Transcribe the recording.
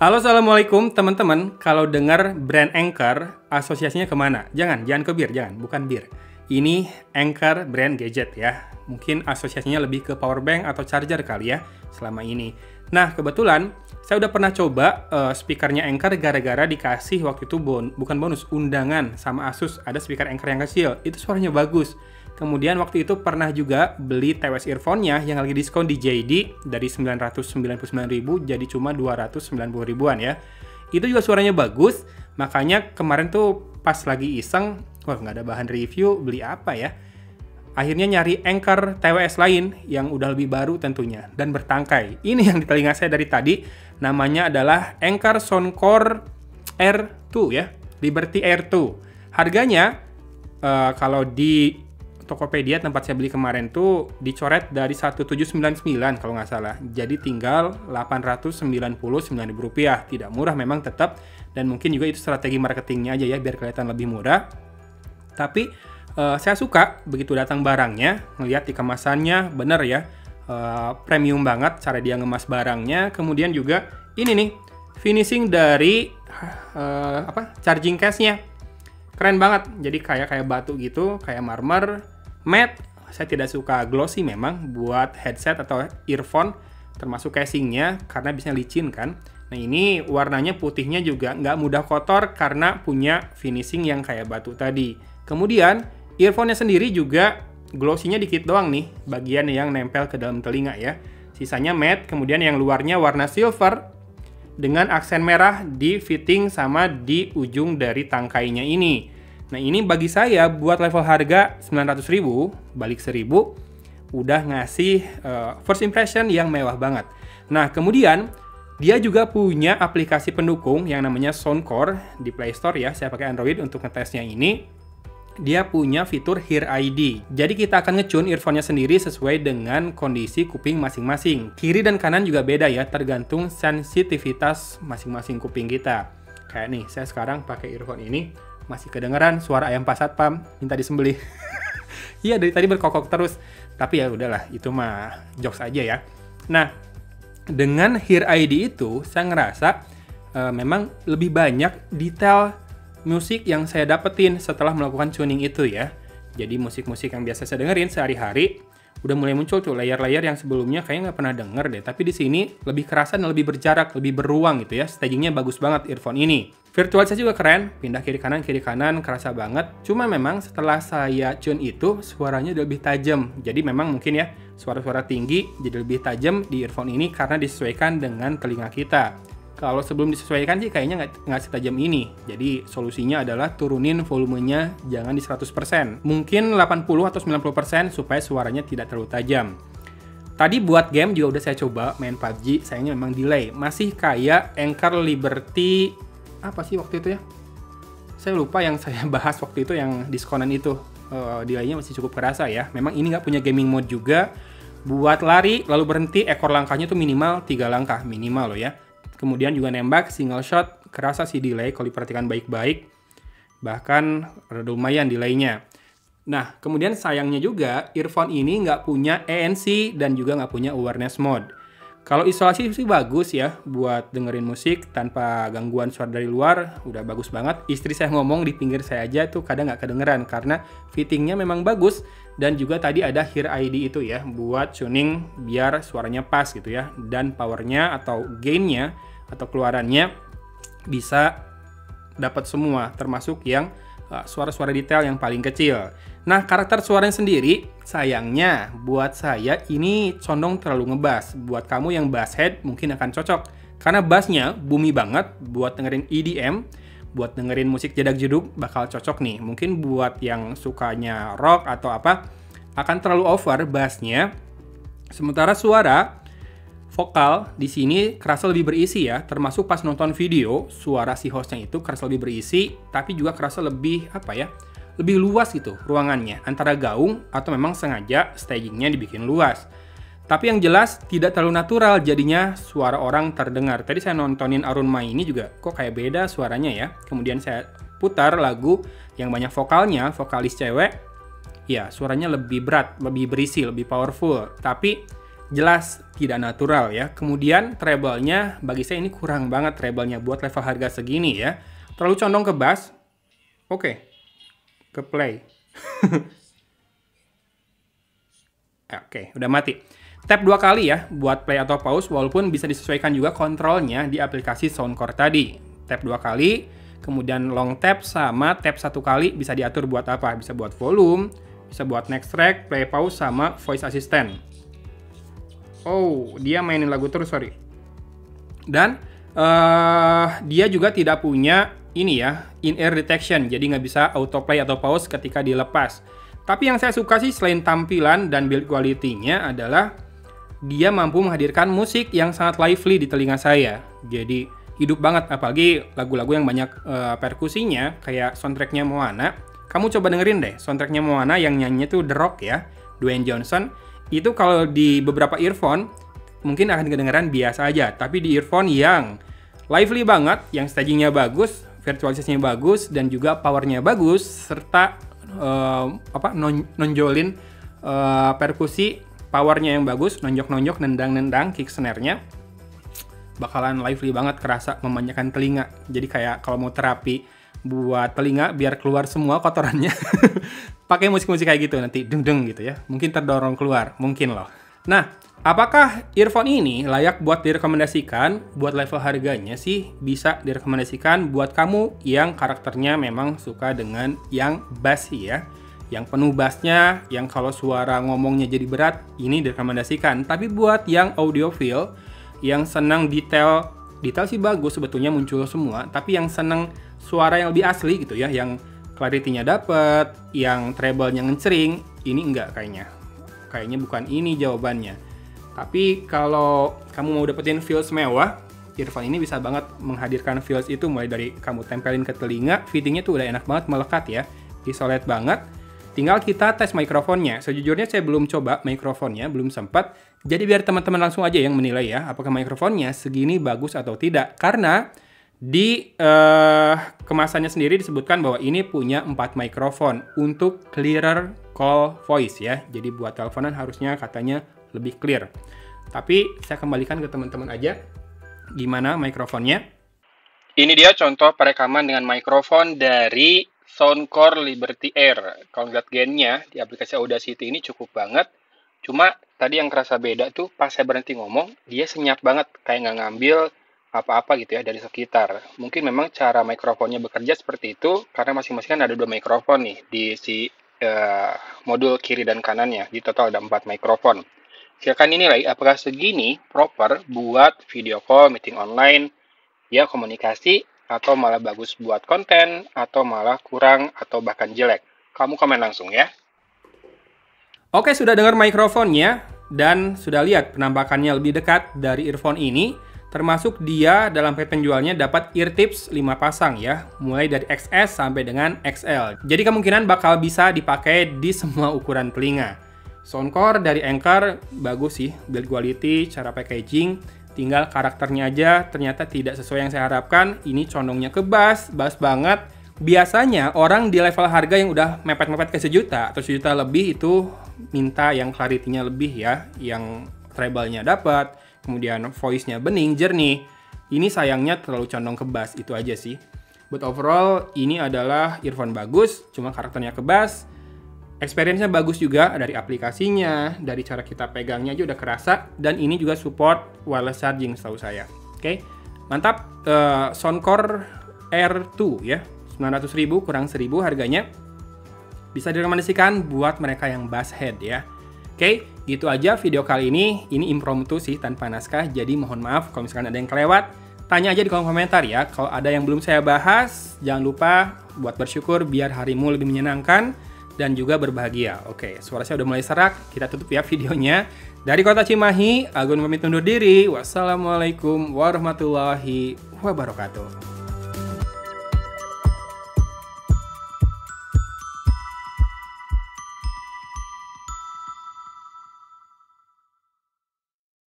Halo, assalamualaikum teman-teman. Kalau dengar brand Anker, asosiasinya kemana? Jangan ke bir, bukan bir. Ini Anker brand gadget ya. Mungkin asosiasinya lebih ke power bank atau charger kali ya selama ini. Nah, kebetulan saya udah pernah coba speakernya Anker gara-gara dikasih waktu itu bukan bonus, undangan sama Asus. Ada speaker Anker yang kecil, itu suaranya bagus. Kemudian waktu itu pernah juga beli TWS earphone-nya yang lagi diskon di JD dari 999.000 jadi cuma 290.000-an ya. Itu juga suaranya bagus, makanya kemarin tuh pas lagi iseng, wah nggak ada bahan review, beli apa ya? Akhirnya nyari Anker TWS lain yang udah lebih baru tentunya dan bertangkai. Ini yang di telinga saya dari tadi, namanya adalah Anker Soundcore R2 ya, Liberty R2. Harganya kalau di Tokopedia tempat saya beli kemarin tuh dicoret dari 1799 kalau nggak salah. Jadi tinggal Rp899.000. Tidak murah memang tetap, dan mungkin juga itu strategi marketingnya aja ya biar kelihatan lebih murah. Tapi saya suka begitu datang barangnya, ngelihat di kemasannya bener ya, premium banget cara dia ngemas barangnya. Kemudian juga ini nih finishing dari charging case-nya. Keren banget, jadi kayak batu gitu, kayak marmer, matte. Saya tidak suka glossy memang buat headset atau earphone, termasuk casingnya karena bisa licin kan. Nah ini warnanya putihnya juga nggak mudah kotor karena punya finishing yang kayak batu tadi. Kemudian earphone-nya sendiri juga glossy-nya dikit doang nih, bagian yang nempel ke dalam telinga ya. Sisanya matte, kemudian yang luarnya warna silver dengan aksen merah di fitting sama di ujung dari tangkainya ini. Nah ini bagi saya buat level harga 900.000, balik 1.000, udah ngasih first impression yang mewah banget. Nah kemudian dia juga punya aplikasi pendukung yang namanya Soundcore di Play Store ya. Saya pakai Android untuk ngetesnya ini. Dia punya fitur Hear ID. Jadi kita akan nge-tune earphone-nya sendiri sesuai dengan kondisi kuping masing-masing. Kiri dan kanan juga beda ya, tergantung sensitivitas masing-masing kuping kita. Kayak nih, saya sekarang pakai earphone ini, masih kedengeran suara ayam Pak Satpam minta disembelih. Iya, dari tadi berkokok terus. Tapi ya udahlah, itu mah jokes aja ya. Nah, dengan Hear ID itu, saya ngerasa memang lebih banyak detail musik yang saya dapetin setelah melakukan tuning itu ya. Jadi musik-musik yang biasa saya dengerin sehari-hari udah mulai muncul tuh layer-layer yang sebelumnya kayaknya nggak pernah denger deh. Tapi di sini lebih kerasa dan lebih berjarak, lebih beruang gitu ya. Stagingnya bagus banget earphone ini. Virtualitas juga keren, pindah kiri kanan kerasa banget. Cuma memang setelah saya tune itu suaranya udah lebih tajam. Jadi memang mungkin ya suara-suara tinggi jadi lebih tajam di earphone ini karena disesuaikan dengan telinga kita. Kalau sebelum disesuaikan sih kayaknya nggak setajam ini. Jadi solusinya adalah turunin volumenya jangan di 100%. Mungkin 80 atau 90% supaya suaranya tidak terlalu tajam. Tadi buat game juga udah saya coba main PUBG, sayangnya memang delay. Masih kayak Anker Liberty, apa sih waktu itu ya? Saya lupa yang saya bahas waktu itu yang diskonan itu. Delaynya masih cukup kerasa ya. Memang ini nggak punya gaming mode juga. Buat lari lalu berhenti, ekor langkahnya tuh minimal 3 langkah. Minimal loh ya. Kemudian juga nembak, single shot, kerasa sih delay kalau diperhatikan baik-baik. Bahkan rada lumayan delaynya. Nah, kemudian sayangnya juga earphone ini nggak punya ANC dan juga nggak punya awareness mode. Kalau isolasi sih bagus ya, buat dengerin musik tanpa gangguan suara dari luar, udah bagus banget. Istri saya ngomong di pinggir saya aja tuh kadang nggak kedengeran karena fittingnya memang bagus. Dan juga tadi ada Hear ID itu ya, buat tuning biar suaranya pas gitu ya. Dan powernya atau gainnya atau keluarannya bisa dapat semua, termasuk yang suara-suara detail yang paling kecil. Nah, karakter suaranya sendiri, sayangnya buat saya ini condong terlalu ngebass. Buat kamu yang bass head mungkin akan cocok, karena bassnya bumi banget buat dengerin EDM, buat dengerin musik jedag-jedug bakal cocok nih. Mungkin buat yang sukanya rock atau apa, akan terlalu over bassnya. Sementara suara vokal di sini kerasa lebih berisi ya, termasuk pas nonton video, suara si hostnya itu kerasa lebih berisi, tapi juga kerasa lebih lebih luas gitu ruangannya, antara gaung atau memang sengaja stagingnya dibikin luas. Tapi yang jelas tidak terlalu natural, jadinya suara orang terdengar. Tadi saya nontonin Arun Maini juga, kok kayak beda suaranya ya. Kemudian saya putar lagu yang banyak vokalnya, vokalis cewek, ya suaranya lebih berat, lebih berisi, lebih powerful. Tapi jelas tidak natural ya. Kemudian treble-nya bagi saya ini kurang banget treble-nya buat level harga segini ya. Terlalu condong ke bass. Oke. Ke play. Oke, udah mati. Tap 2 kali ya buat play atau pause, walaupun bisa disesuaikan juga kontrolnya di aplikasi Soundcore tadi. Tap 2 kali, kemudian long tap sama tap 1 kali bisa diatur buat apa? Bisa buat volume, bisa buat next track, play pause, sama voice assistant. Oh, dia mainin lagu terus, sorry. Dan dia juga tidak punya ini ya, in-ear detection, jadi nggak bisa autoplay atau pause ketika dilepas. Tapi yang saya suka sih selain tampilan dan build quality-nya adalah dia mampu menghadirkan musik yang sangat lively di telinga saya. Jadi hidup banget, apalagi lagu-lagu yang banyak perkusinya, kayak soundtracknya Moana. Kamu coba dengerin deh, soundtracknya Moana yang nyanyinya tuh The Rock ya, Dwayne Johnson. Itu kalau di beberapa earphone mungkin akan kedengeran biasa aja, tapi di earphone yang lively banget, yang stagingnya bagus, virtualisasinya bagus, dan juga powernya bagus, serta nonjolin perkusi, powernya yang bagus, nonjok-nonjok, nendang-nendang, kick snare-nya bakalan lively banget, kerasa memanjakan telinga. Jadi kayak kalau mau terapi buat telinga biar keluar semua kotorannya, pakai musik-musik kayak gitu nanti deng-deng gitu ya. Mungkin terdorong keluar, mungkin loh. Nah, apakah earphone ini layak buat direkomendasikan buat level harganya sih? Bisa direkomendasikan buat kamu yang karakternya memang suka dengan yang bassy ya. Yang penuh bassnya, yang kalau suara ngomongnya jadi berat, ini direkomendasikan. Tapi buat yang audiophile, yang senang detail sih bagus sebetulnya muncul semua. Tapi yang senang suara yang lebih asli gitu ya, yang clarity-nya dapet, yang treble-nya ngecering, ini enggak kayaknya. Kayaknya bukan ini jawabannya. Tapi kalau kamu mau dapetin feels mewah, earphone ini bisa banget menghadirkan feels itu, mulai dari kamu tempelin ke telinga, fittingnya tuh udah enak banget, melekat ya, isolate banget. Tinggal kita tes mikrofonnya. Sejujurnya saya belum coba mikrofonnya, belum sempat. Jadi biar teman-teman langsung aja yang menilai ya, apakah mikrofonnya segini bagus atau tidak. Karena di kemasannya sendiri disebutkan bahwa ini punya 4 mikrofon untuk clearer call voice ya. Jadi buat teleponan harusnya katanya lebih clear. Tapi saya kembalikan ke teman-teman aja gimana mikrofonnya. Ini dia contoh perekaman dengan mikrofon dari Soundcore Liberty Air. Kalau lihat gainnya di aplikasi Audacity ini cukup banget. Cuma tadi yang kerasa beda tuh pas saya berhenti ngomong, dia senyap banget, kayak nggak ngambil apa-apa gitu ya dari sekitar. Mungkin memang cara mikrofonnya bekerja seperti itu, karena masing-masing kan ada 2 mikrofon nih di si modul kiri dan kanannya. Di total ada 4 mikrofon. Silakan dinilai apakah segini proper buat video call, meeting online, ya komunikasi, atau malah bagus buat konten, atau malah kurang, atau bahkan jelek. Kamu komen langsung ya. Oke, sudah dengar mikrofonnya, dan sudah lihat penampakannya lebih dekat dari earphone ini, termasuk dia dalam paket penjualnya dapat ear tips 5 pasang ya, mulai dari XS sampai dengan XL. Jadi kemungkinan bakal bisa dipakai di semua ukuran telinga. Soundcore dari Anchor bagus sih, build quality, cara packaging, tinggal karakternya aja ternyata tidak sesuai yang saya harapkan. Ini condongnya ke bass banget. Biasanya orang di level harga yang udah mepet-mepet ke 1 juta atau 1 juta lebih itu minta yang clarity-nya lebih ya, yang treble-nya dapat, kemudian voice-nya bening, jernih. Ini sayangnya terlalu condong ke bass, itu aja sih. But overall ini adalah earphone bagus, cuma karakternya ke bass. Experience-nya bagus juga dari aplikasinya, dari cara kita pegangnya aja udah kerasa, dan ini juga support wireless charging setahu saya. Oke, mantap. Soundcore R2 ya, 900.000 kurang 1.000 harganya. Bisa direkomendasikan buat mereka yang bass head ya. Oke, gitu aja video kali ini. Ini impromptu sih tanpa naskah, jadi mohon maaf kalau misalkan ada yang kelewat. Tanya aja di kolom komentar ya. Kalau ada yang belum saya bahas, jangan lupa buat bersyukur biar harimu lebih menyenangkan dan juga berbahagia. Oke, suara saya udah mulai serak. Kita tutup ya videonya. Dari Kota Cimahi, Agun pamit undur diri. Wassalamualaikum warahmatullahi wabarakatuh.